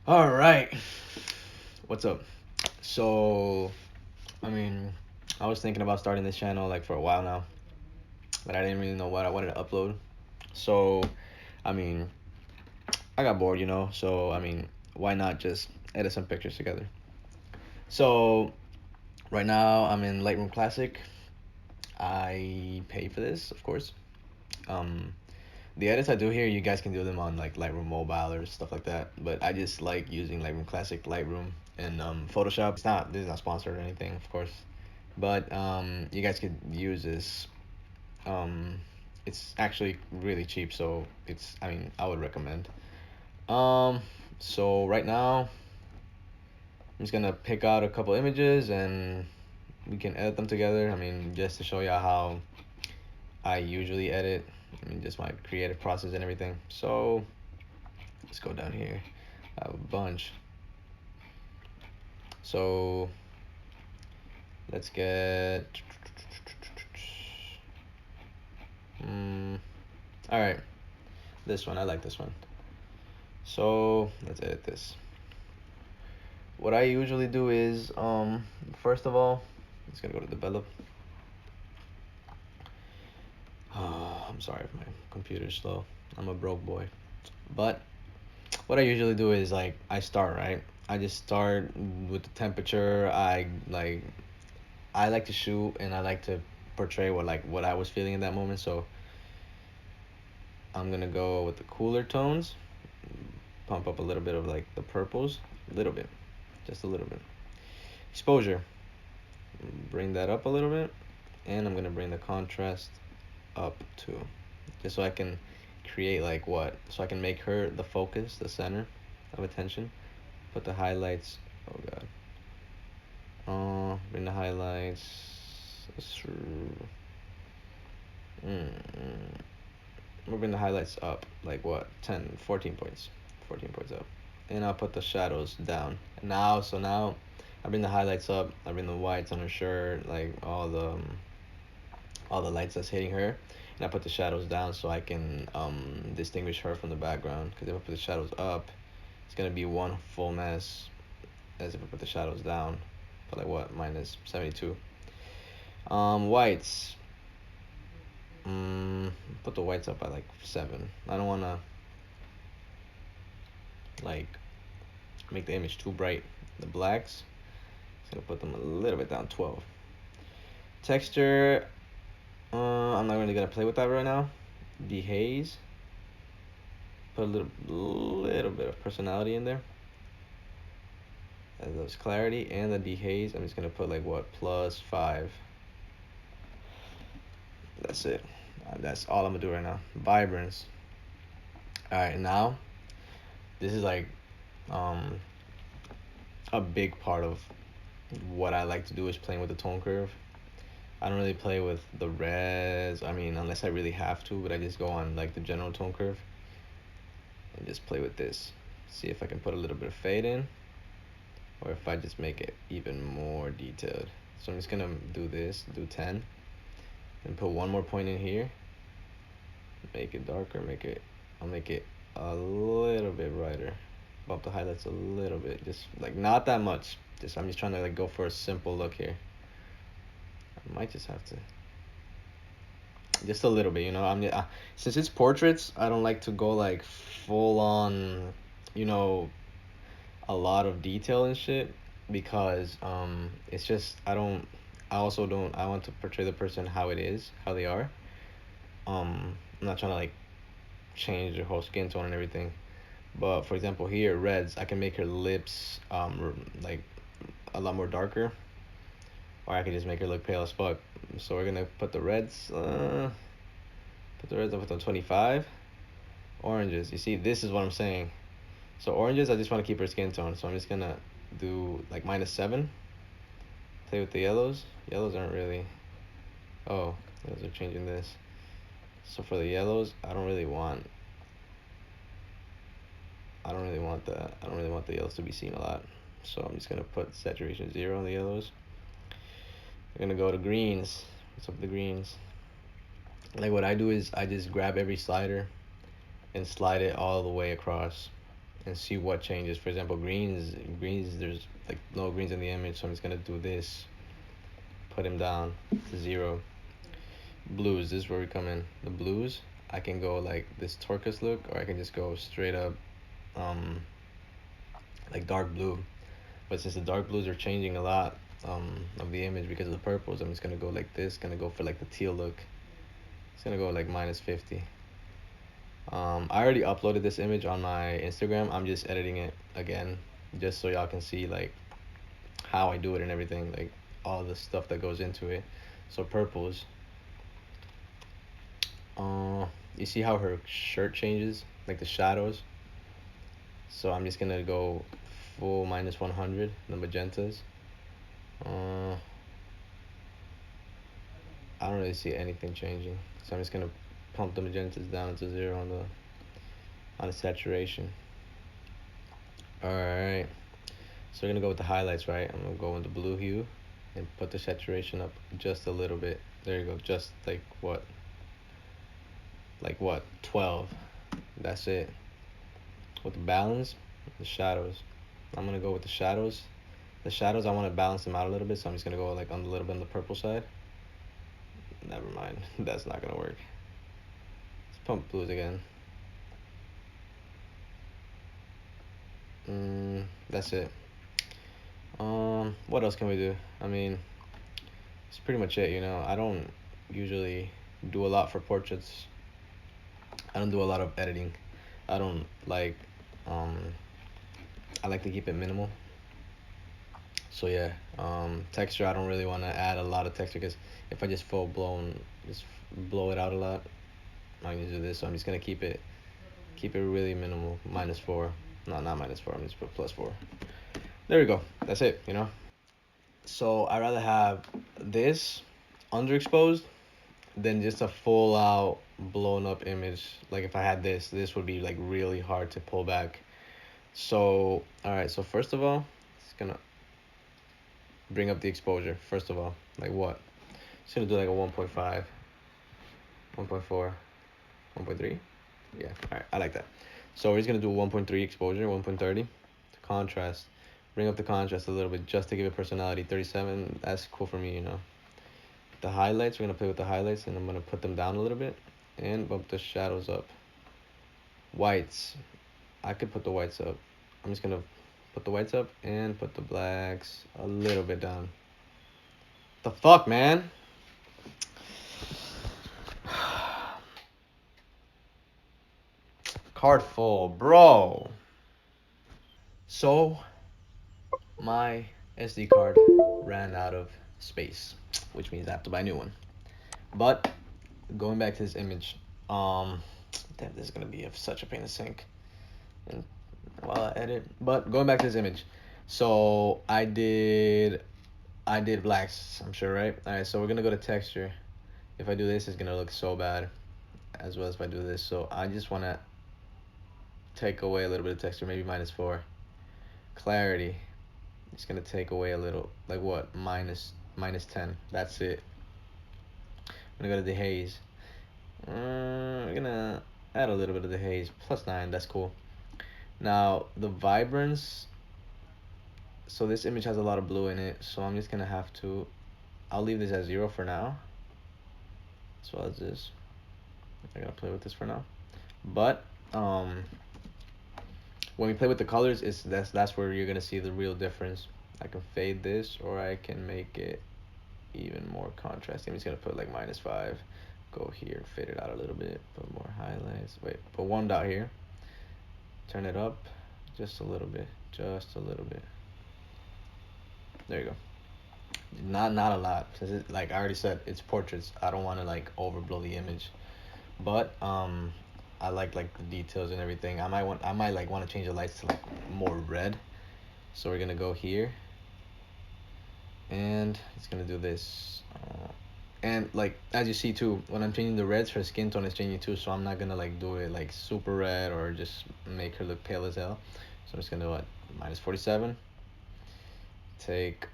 All right. What's up? So, I mean, I was thinking about starting this channel like for a while now, but I didn't really know what I wanted to upload. So, I mean, I got bored, So, why not just edit some pictures together? So, right now I'm in Lightroom Classic. I pay for this, of course. Um, the edits I do here, you guys can do them on like Lightroom Mobile or stuff like that. But I just like using Lightroom Classic, Lightroom, and Photoshop. This is not sponsored or anything, of course. But you guys could use this. Um, it's actually really cheap, so I would recommend. Um, so right now, I'm just gonna pick out a couple images and we can edit them together. Just to show you how I usually edit. Just my creative process and everything. So let's go down here. I have a bunch. So let's get. All right, this one. I like this one. So let's edit this. What I usually do is, first of all, just gonna go to develop. I'm sorry if my computer's slow. I'm a broke boy. But what I usually do is like I start right. I just start with the temperature. I like to shoot and I like to portray what I was feeling in that moment. So I'm gonna go with the cooler tones. Pump up a little bit of like the purples, a little bit, just a little bit. Exposure, bring that up a little bit, and I'm gonna bring the contrast up too, just so I can create like what, so I can make her the focus, the center of attention. Put the highlights. Oh god. Bring the highlights. We'll bring the highlights up like what, 10, 14 points, 14 points up, and I'll put the shadows down. Now I bring the highlights up. I bring the whites on her shirt, like all the lights that's hitting her, and I put the shadows down so I can distinguish her from the background. Because if I put the shadows up, it's gonna be one full mess. As if I put the shadows down, for like what, minus 72. Whites. Put the whites up by like 7. I don't wanna like make the image too bright. The blacks, just gonna put them a little bit down, 12. Texture, I'm not really gonna play with that right now. Dehaze, put a little bit of personality in there. And there's clarity and the dehaze. I'm just gonna put like what, +5. That's it. That's all I'm gonna do right now. Vibrance. All right, now this is like um a big part of what I like to do is playing with the tone curve. I don't really play with the res. Unless I really have to, but I just go on like the general tone curve and just play with this. See if I can put a little bit of fade in, or if I just make it even more detailed. So I'm just gonna do this, do 10, and put one more point in here. Make it darker. I'll make it a little bit brighter. Bump the highlights a little bit, just like not that much. I'm just trying to like go for a simple look here. I might just have to just a little bit, since it's portraits, I don't like to go like full on, you know, a lot of detail and shit, because it's just I also don't I want to portray the person how it is, how they are. I'm not trying to like change their whole skin tone and everything. But for example, here reds, I can make her lips like a lot more darker, or I could just make her look pale as fuck. So we're gonna put the reds. Put the reds up to 25. Oranges. You see, this is what I'm saying. So oranges, I just want to keep her skin tone. So I'm just gonna do like -7. Play with the yellows. Yellows aren't really. Oh, those are changing this. So for the yellows, I don't really want. I don't really want that. I don't really want the yellows to be seen a lot. So I'm just gonna put saturation 0 on the yellows. We're gonna go to greens. What's up with the greens? Like what I do is I just grab every slider and slide it all the way across. and see what changes. For example, greens, there's like no greens in the image, so I'm just gonna do this, put him down to 0. Blues, this is where we come in. The blues, I can go like this turquoise look, or I can just go straight up um like dark blue. But since the dark blues are changing a lot of the image because of the purples, I'm just gonna go like this, gonna go for like the teal look. It's gonna go like -50. I already uploaded this image on my Instagram. I'm just editing it again, just so y'all can see like how I do it and everything, like all the stuff that goes into it. So purples, uh, you see how her shirt changes, like the shadows. So I'm just gonna go full -100, the magentas. Uh, I don't really see anything changing, so I'm just gonna pump the magentas down to 0 on the saturation. All right. So we're gonna go with the highlights, right? I'm gonna go with the blue hue and put the saturation up just a little bit. There you go, just like what, 12. That's it. With the balance, the shadows. I'm gonna go with the shadows. The shadows, I want to balance them out a little bit, so I'm just gonna go like on a little bit on the purple side. Never mind, that's not gonna work. Let's pump blues again. That's it. What else can we do? I mean, it's pretty much it, you know. I don't usually do a lot for portraits. I don't do a lot of editing. I don't like, um, I like to keep it minimal. So yeah, texture, I don't really want to add a lot of texture because if I just just blow it out a lot, I'm gonna do this. So I'm just gonna keep it really minimal, -4. No, not -4. I'm just put +4. There we go. That's it. You know. So I rather have this underexposed than just a full out blown up image. Like if I had this would be like really hard to pull back. So all right. So first of all, it's gonna bring up the exposure. First of all, like what? Just gonna do like a 1.5, 1.4, 1.3. Yeah. All right. I like that. So we're just gonna do a 1.3 exposure, 1.30 to contrast. Bring up the contrast a little bit just to give it personality. 37. That's cool for me, you know. The highlights, we're gonna play with the highlights, and I'm gonna put them down a little bit and bump the shadows up. Whites, I could put the whites up. I'm just gonna put the whites up and put the blacks a little bit down. The fuck, man? Card full, bro. So my SD card ran out of space, which means I have to buy a new one. But going back to this image, damn, this is gonna be such a pain to sync and while I edit. But going back to this image, so I did blacks, I'm sure, right? All right, so we're gonna go to texture. If I do this, it's gonna look so bad, as well as if I do this. So I just wanna take away a little bit of texture, maybe -4. Clarity, it's gonna take away a little, like what, -10. That's it. I'm gonna go to the haze. We're gonna add a little bit of the haze, +9. That's cool. Now the vibrance. So this image has a lot of blue in it, so I'm just gonna have to, I'll leave this at 0 for now, as well as this. I'm gonna play with this for now. But when we play with the colors, that's where you're gonna see the real difference. I can fade this, or I can make it even more contrasting. I'm just gonna put like -5. Go here, fade it out a little bit, put more highlights. Wait, put one dot here. Turn it up just a little bit, just a little bit. There you go. Not a lot, since it, like I already said, it's portraits. I don't want to like overblow the image, but I like the details and everything. I might like want to change the lights to like more red. So we're gonna go here, and it's gonna do this. And like as you see too, when I'm changing the reds, her skin tone is changing too. So I'm not gonna like do it like super red or just make her look pale as hell. So I'm just gonna do what, -47. Take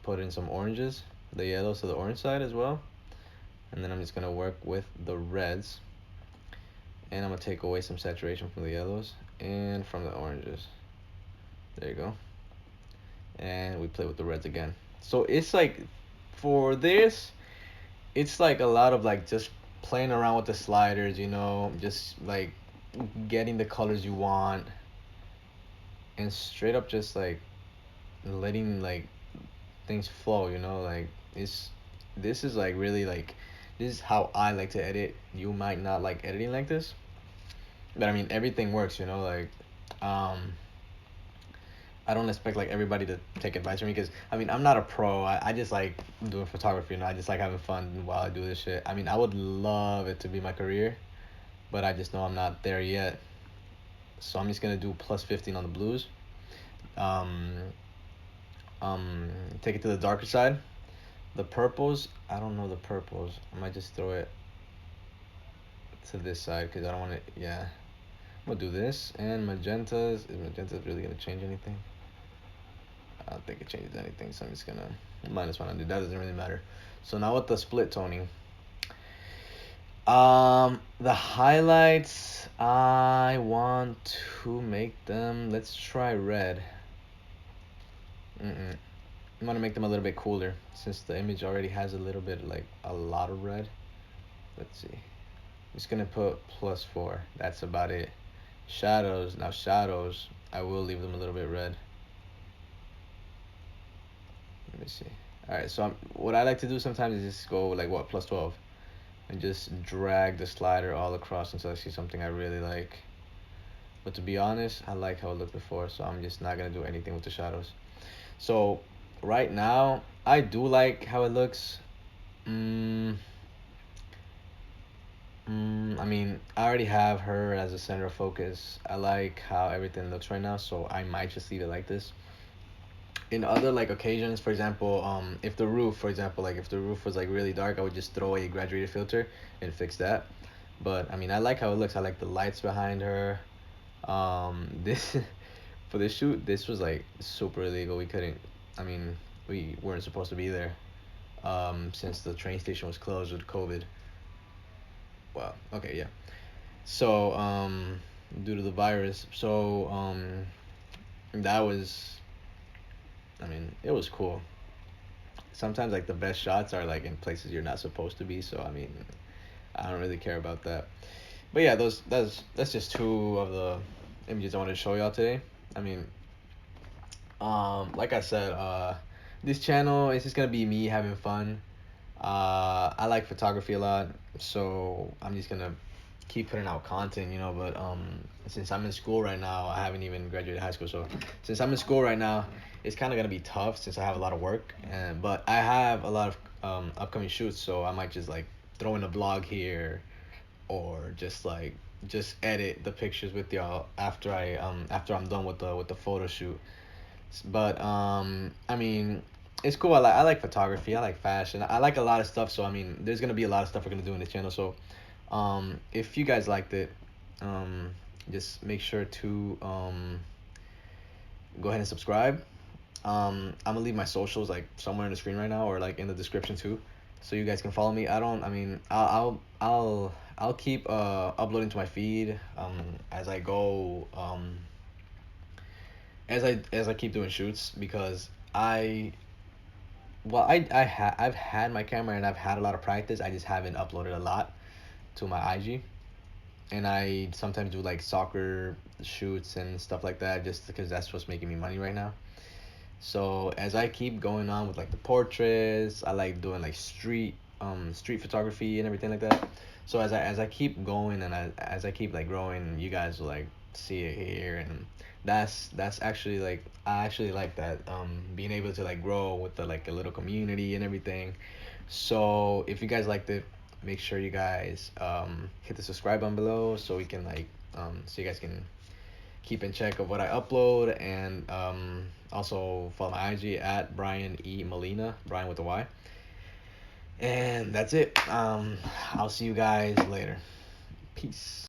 put in some oranges, the yellows to the orange side as well, and then I'm just gonna work with the reds And I'm gonna take away some saturation from the yellows and from the oranges. There you go. And we play with the reds again. So it's like, for this, it's like a lot of like just playing around with the sliders, just like getting the colors you want, and straight up just like letting like things flow, like it's this is like really like, this is how I like to edit. You might not like editing like this, but I mean everything works, like um I don't expect like everybody to take advice from me, because I mean I'm not a pro. I just like doing photography, I just like having fun while I do this shit. I mean I would love it to be my career, but I just know I'm not there yet. So I'm just gonna do plus 15 on the blues. Um take it to the darker side. The purples, I don't know the purples. I might just throw it to this side because I don't want it. Yeah, I'm gonna do this. And magentas. Is magentas really gonna change anything? I don't think it changes anything, so I'm just gonna -100. That doesn't really matter. So now with the split toning, the highlights, I want to make them. Let's try red. I'm gonna make them a little bit cooler since the image already has a little bit, like a lot of red. Let's see. I'm just gonna put +4. That's about it. Shadows. Now shadows, I will leave them a little bit red. Let me see. All right. So what I like to do sometimes is just go like what, +12, and just drag the slider all across until I see something I really like. But to be honest, I like how it looked before, so I'm just not gonna do anything with the shadows. So right now, I do like how it looks. I mean, I already have her as a center of focus. I like how everything looks right now, so I might just leave it like this. In other like occasions, for example, if the roof, for example, like if the roof was like really dark, I would just throw a graduated filter and fix that. But I mean, I like how it looks. I like the lights behind her. This for this shoot, this was like super illegal. We couldn't. I mean, we weren't supposed to be there. Since the train station was closed with COVID. Wow. Okay. Yeah. So due to the virus, so that was. I mean, it was cool. Sometimes like the best shots are like in places you're not supposed to be. So I mean, I don't really care about that. But yeah, that's just two of the images I wanted to show y'all today. I mean, like I said, this channel is just gonna be me having fun. I like photography a lot, so I'm just gonna keep putting out content, But since I'm in school right now, I haven't even graduated high school, so since I'm in school right now, it's kind of gonna be tough since I have a lot of work, and but I have a lot of upcoming shoots, so I might just like throw in a vlog here, or just edit the pictures with y'all after I'm done with the photo shoot. But I mean, it's cool. I like photography. I like fashion. I like a lot of stuff. So I mean, there's gonna be a lot of stuff we're gonna do in this channel. So if you guys liked it, um, just make sure to go ahead and subscribe. I'm gonna leave my socials like somewhere on the screen right now, or like in the description too, so you guys can follow me. I don't. I mean, I'll keep uploading to my feed as I go, as I keep doing shoots, because I've had my camera and I've had a lot of practice. I just haven't uploaded a lot to my IG, and I sometimes do like soccer shoots and stuff like that, just because that's what's making me money right now. So as I keep going on with like the portraits, I like doing like street photography and everything like that. So as I keep going, and as I keep like growing, you guys will like see it here, and that's actually like, I actually like that, being able to like grow with the like a little community and everything. So if you guys liked it, make sure you guys hit the subscribe button below, so we can like so you guys can keep in check of what I upload, and also follow my IG at Brian E Molina, Brian with a Y. And that's it. I'll see you guys later. Peace.